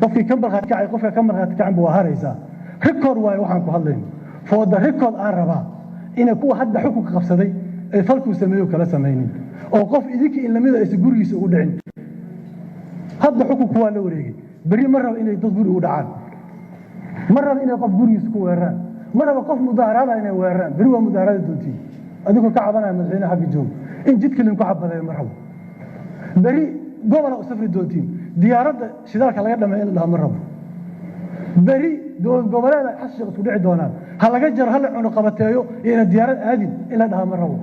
qofkii ka markhaati kacay qofka ka markhaati kacan buu haraysaa record waayo waxaan ku hadlayno for the record aan rabaa inay kuwa hadda xukunka qabsaday ay falkuu sameeyo kala samaynin oo qof idinka in lamida aysan gurigiisa ugu dhicin hadda xukunku waa la wareegay beri ma raba inay dad guri u dhacaan ma raba inay qof gurigiisa ku weeraraan ma raba qof mudaaharaada inay weeraraan beri waa mudaaharaada doontiin adigoo ka cabanaya madaxweyne xagga joog in jidka linku cabadeeyo ma rabo beri gobola u safri doontiin diyaaradda shidaalka laga dhameeyo in la dhaha ma rabo beri goboleeda xashiiq isku dhici doonaan ha laga jaro ha la cuno qabateeyo iyo ina diyaarad aadin in la dhaha ma rabo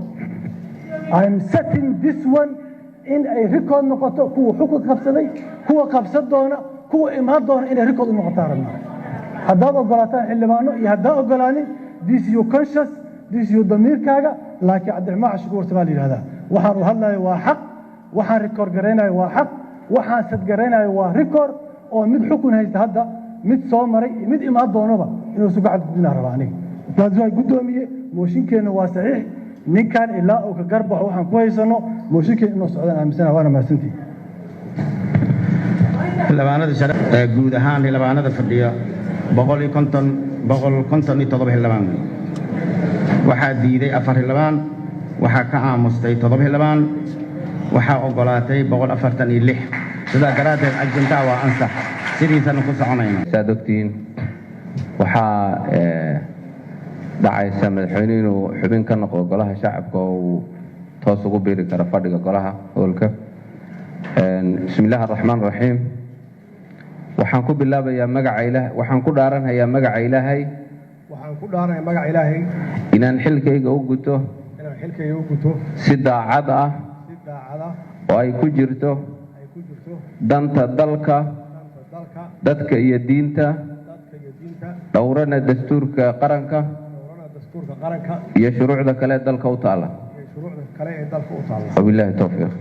I'm setting this one in ay record noqoto kuwa xukun qabsaday kuwa qabsan doona kuwa imaan doona inay record u noqotaan rabnaa haddaad ogolaataan xildhibaano iyo haddaad ogolaanin this your conscious this your damiirkaaga laakiin cabdiraxmaan cashukuur sabaa la yidhahdaa waxaan u hadlayo waa xaq waxaan record garaynayo waa xaq waxaan sad garaynayo waa record oo mid xukun haysta hadda mid soo maray mid imaan doonaba inuu isu gacad gudbinaa rabaa aniga taas waa guddoomiye mooshinkeenna waa saxiix ninkan ilaa uu ka garbaxo waxaan ku haysano mooshinkeen inuu socdaan aaminsana waana mahadsantihi xildhibaanada guud ahaan xildhibaanada fadhiya 157 xildhibaan waxaa diiday 4 xildhibaan waxaa ka aamustay 7 xildhibaan waxaa ogolaatay 146 sidaa daraaddeed ajintaa waa ansax sidiisana ku soconayna saad ogtiin waxaa dhacaysa madaxweyne inuu xubin ka noqdo golaha shacabka oo uu toos ugu biiri karo fadhiga golaha howlka bismillaahi araxmaan raxiim waxaan ku bilaabayaa magaca ilaah waxaan ku dhaaranhayaa magaca ilaahay inaan xilkayga u guto si daacad ah oo ay ku jirto danta dalka dadka iyo diinta dhowrana dastuurka qaranka iyo shuruucda kale dalka u taala wabilaahi tawfiiq